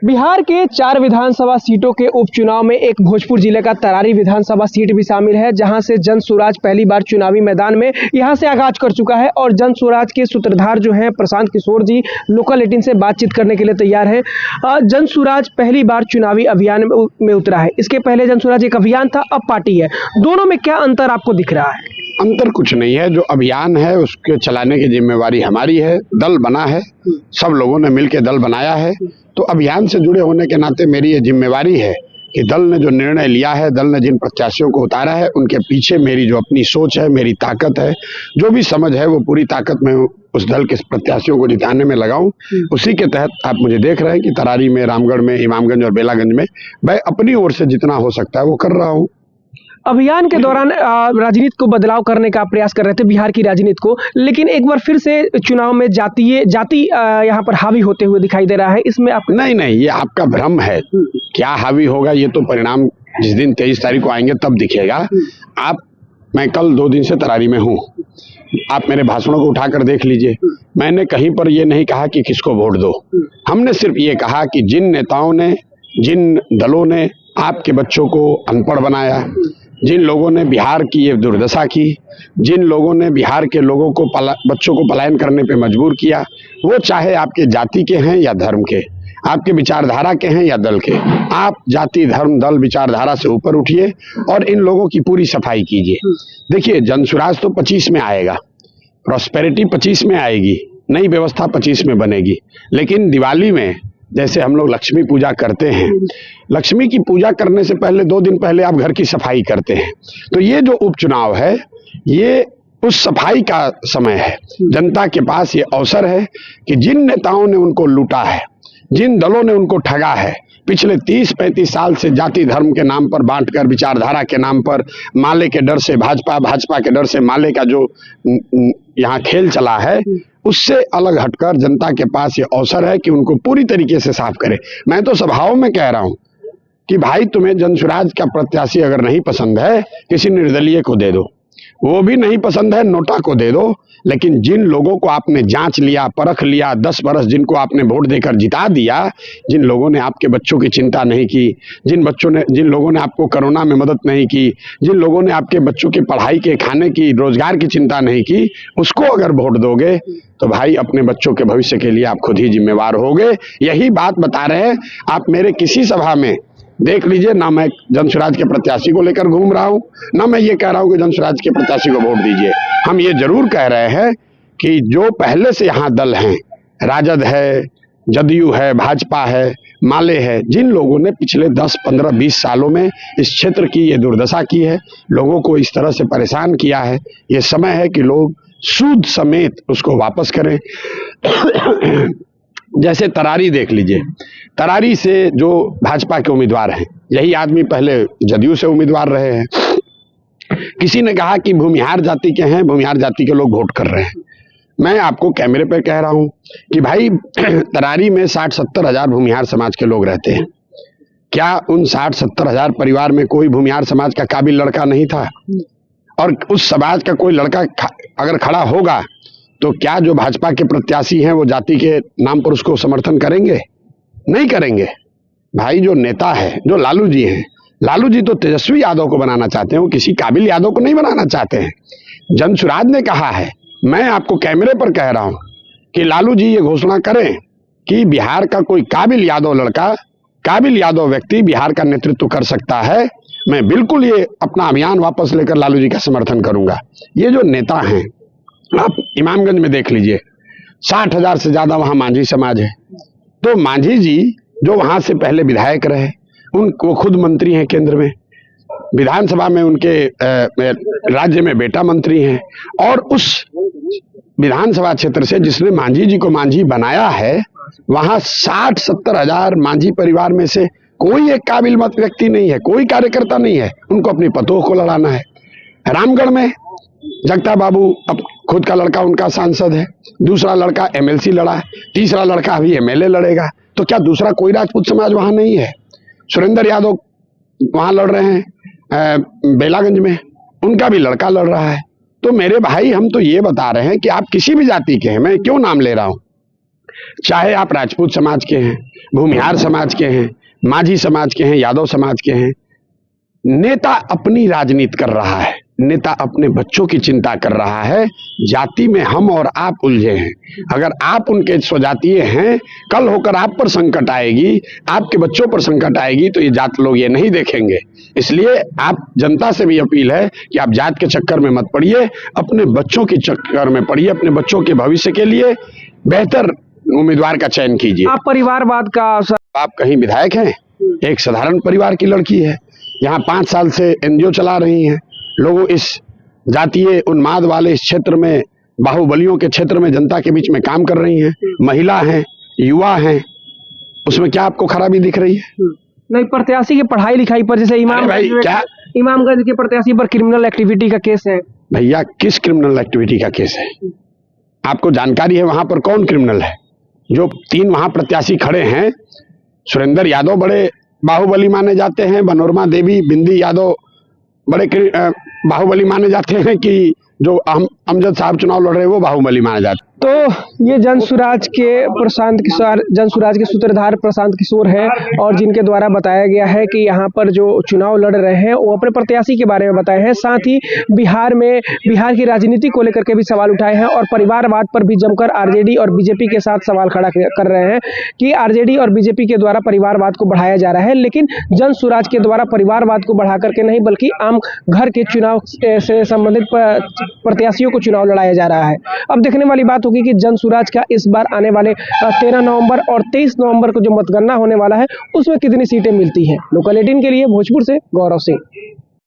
बिहार के 4 विधानसभा सीटों के उपचुनाव में एक भोजपुर जिले का तरारी विधानसभा सीट भी शामिल है, जहां से जन स्वराज पहली बार चुनावी मैदान में यहां से आगाज कर चुका है और जन स्वराज के सूत्रधार जो हैं प्रशांत किशोर जी लोकल 18 से बातचीत करने के लिए तैयार हैं। जन स्वराज पहली बार चुनावी अभियान में उतरा है। इसके पहले जन स्वराज एक अभियान था, अब पार्टी है। दोनों में क्या अंतर आपको दिख रहा है? अंतर कुछ नहीं है। जो अभियान है उसके चलाने की जिम्मेवारी हमारी है। दल बना है, सब लोगों ने मिलकर दल बनाया है, तो अभियान से जुड़े होने के नाते मेरी ये जिम्मेवारी है कि दल ने जो निर्णय लिया है, दल ने जिन प्रत्याशियों को उतारा है, उनके पीछे मेरी जो अपनी सोच है, मेरी ताकत है, जो भी समझ है, वो पूरी ताकत में उस दल के प्रत्याशियों को जिताने में लगाऊं। उसी के तहत आप मुझे देख रहे हैं कि तरारी में, रामगढ़ में, इमामगंज और बेलागंज में मैं अपनी ओर से जितना हो सकता है वो कर रहा हूँ। अभियान के दौरान राजनीति को बदलाव करने का प्रयास कर रहे थे, बिहार की राजनीति को, लेकिन एक बार फिर से चुनाव में जाति यहाँ पर हावी होते हुए दिखाई दे रहा है। इसमें आप नहीं, ये आपका भ्रम है। क्या हावी होगा ये तो परिणाम जिस दिन 23 तारीख को आएंगे तब दिखेगा। मैं कल 2 दिन से तरारी में हूँ, आप मेरे भाषणों को उठाकर देख लीजिए। मैंने कहीं पर ये नहीं कहा कि किसको वोट दो। हमने सिर्फ ये कहा कि जिन नेताओं ने, जिन दलों ने आपके बच्चों को अनपढ़ बनाया, जिन लोगों ने बिहार की ये दुर्दशा की, जिन लोगों ने बिहार के लोगों को बच्चों को पलायन करने पे मजबूर किया, वो चाहे आपके जाति के हैं या धर्म के, आपके विचारधारा के हैं या दल के, आप जाति, धर्म, दल, विचारधारा से ऊपर उठिए और इन लोगों की पूरी सफाई कीजिए। देखिए, जन स्वराज तो 25 में आएगा, प्रॉस्पेरिटी 25 में आएगी, नई व्यवस्था 25 में बनेगी, लेकिन दिवाली में जैसे हम लोग लक्ष्मी पूजा करते हैं, लक्ष्मी की पूजा करने से पहले 2 दिन पहले आप घर की सफाई करते हैं। तो ये जो उपचुनाव है, ये उस सफाई का समय है। जनता के पास ये अवसर है कि जिन नेताओं ने उनको लूटा है, जिन दलों ने उनको ठगा है, पिछले 30-35 साल से जाति धर्म के नाम पर बांटकर, विचारधारा के नाम पर, माले के डर से भाजपा, भाजपा के डर से माले का जो यहाँ खेल चला है, उससे अलग हटकर जनता के पास ये अवसर है कि उनको पूरी तरीके से साफ करे। मैं तो सभाओं में कह रहा हूं कि भाई, तुम्हें जन स्वराज का प्रत्याशी अगर नहीं पसंद है, किसी निर्दलीय को दे दो। वो भी नहीं पसंद है, नोटा को दे दो। लेकिन जिन लोगों को आपने जांच लिया, परख लिया, 10 बरस जिनको आपने वोट देकर जिता दिया, जिन लोगों ने आपके बच्चों की चिंता नहीं की, जिन लोगों ने आपको कोरोना में मदद नहीं की, जिन लोगों ने आपके बच्चों की पढ़ाई के, खाने की, रोजगार की चिंता नहीं की, उसको अगर वोट दोगे तो भाई अपने बच्चों के भविष्य के लिए आप खुद ही जिम्मेवार होगे। यही बात बता रहे हैं। आप मेरे किसी सभा में देख लीजिए, ना मैं जन स्वराज के प्रत्याशी को लेकर घूम रहा हूं, ना मैं ये कह रहा हूं कि जन स्वराज के प्रत्याशी को वोट दीजिए। हम ये जरूर कह रहे हैं कि जो पहले से यहाँ दल हैं, राजद है, जदयू है, भाजपा है, माले है, जिन लोगों ने पिछले 10, 15, 20 सालों में इस क्षेत्र की ये दुर्दशा की है, लोगों को इस तरह से परेशान किया है, ये समय है कि लोग सूद समेत उसको वापस करें। जैसे तरारी देख लीजिए, तरारी से जो भाजपा के उम्मीदवार हैं, यही आदमी पहले जदयू से उम्मीदवार रहे हैं। किसी ने कहा कि भूमिहार जाति के हैं, भूमिहार जाति के लोग वोट कर रहे हैं। मैं आपको कैमरे पर कह रहा हूं कि भाई, तरारी में 60-70 हजार भूमिहार समाज के लोग रहते हैं। क्या उन 60-70 हजार परिवार में कोई भूमिहार समाज का काबिल लड़का नहीं था? और उस समाज का कोई लड़का अगर खड़ा होगा तो क्या जो भाजपा के प्रत्याशी हैं वो जाति के नाम पर उसको समर्थन करेंगे? नहीं करेंगे। भाई, जो नेता है, जो लालू जी हैं, लालू जी तो तेजस्वी यादव को बनाना चाहते हैं, वो किसी काबिल यादव को नहीं बनाना चाहते हैं। जन स्वराज ने कहा है, मैं आपको कैमरे पर कह रहा हूं कि लालू जी ये घोषणा करें कि बिहार का कोई काबिल यादव लड़का, काबिल यादव व्यक्ति बिहार का नेतृत्व कर सकता है। मैं बिल्कुल ये अपना अभियान वापस लेकर लालू जी का समर्थन करूंगा। ये जो नेता हैं, आप इमामगंज में देख लीजिए, 60 हजार से ज्यादा वहां मांझी समाज है। तो मांझी जी जो वहां से पहले विधायक रहे, उनको खुद मंत्री हैं केंद्र में, विधानसभा में उनके राज्य में बेटा मंत्री हैं, और उस विधानसभा क्षेत्र से जिसने मांझी जी को मांझी बनाया है, वहां 60-70 हजार मांझी परिवार में से कोई एक काबिल मत व्यक्ति नहीं है, कोई कार्यकर्ता नहीं है। उनको अपनी पतोह को लड़ाना है। रामगढ़ में जगता बाबू, अब खुद का लड़का उनका सांसद है, दूसरा लड़का एमएलसी लड़ा है, तीसरा लड़का अभी एमएलए लड़ेगा। तो क्या दूसरा कोई राजपूत समाज वहां नहीं है? सुरेंद्र यादव वहां लड़ रहे हैं, बेलागंज में उनका भी लड़का लड़ रहा है। तो मेरे भाई, हम तो ये बता रहे हैं कि आप किसी भी जाति के हैं, मैं क्यों नाम ले रहा हूं, चाहे आप राजपूत समाज के हैं, भूमिहार समाज के हैं, माझी समाज के हैं, यादव समाज के हैं, नेता अपनी राजनीति कर रहा है, नेता अपने बच्चों की चिंता कर रहा है। जाति में हम और आप उलझे हैं। अगर आप उनके स्वजातीय हैं, कल होकर आप पर संकट आएगी, आपके बच्चों पर संकट आएगी, तो ये जात लोग ये नहीं देखेंगे। इसलिए आप जनता से भी अपील है कि आप जात के चक्कर में मत पड़िए, अपने बच्चों के चक्कर में पड़िए, अपने बच्चों के भविष्य के लिए बेहतर उम्मीदवार का चयन कीजिए। आप परिवारवाद का आप कहीं विधायक हैं, एक साधारण परिवार की लड़की है, यहाँ 5 साल से एनजीओ चला रही हैं। लोगों इस जातीय उन्माद वाले इस क्षेत्र में, बाहुबलियों के क्षेत्र में जनता के बीच में काम कर रही हैं। महिला हैं, युवा हैं, उसमें क्या आपको खराबी दिख रही है? नहीं, प्रत्याशी की पढ़ाई लिखाई पर, जैसे इमामगंज के प्रत्याशी पर क्रिमिनल एक्टिविटी का केस है। भैया, किस क्रिमिनल एक्टिविटी का केस है? आपको जानकारी है वहां पर कौन क्रिमिनल है? जो 3 वहां प्रत्याशी खड़े हैं, सुरेंद्र यादव बड़े बाहुबली माने जाते हैं, मनोरमा देवी, बिंदी यादव बड़े बाहुबली माने जाते हैं, कि जो अमजद साहब चुनाव लड़ रहे हैं वो बाहुबली माने जाते हैं। तो ये जनसुराज के सूत्रधार प्रशांत किशोर है, और जिनके द्वारा बताया गया है कि यहाँ पर जो चुनाव लड़ रहे हैं वो अपने प्रत्याशी के बारे में बताए हैं। साथ ही बिहार की राजनीति को लेकर के भी सवाल उठाए हैं, और परिवारवाद पर भी जमकर आरजेडी और बीजेपी के साथ सवाल खड़ा कर रहे हैं कि आरजेडी और बीजेपी के द्वारा परिवारवाद को बढ़ाया जा रहा है, लेकिन जनसुराज के द्वारा परिवारवाद को बढ़ा करके नहीं, बल्कि आम घर के चुनाव से संबंधित प्रत्याशियों को चुनाव लड़ाया जा रहा है। अब देखने वाली बात होगी कि जनसुराज का इस बार आने वाले 13 नवंबर और 23 नवंबर को जो मतगणना होने वाला है उसमें कितनी सीटें मिलती हैं। लोकल 18 के लिए भोजपुर से गौरव सिंह।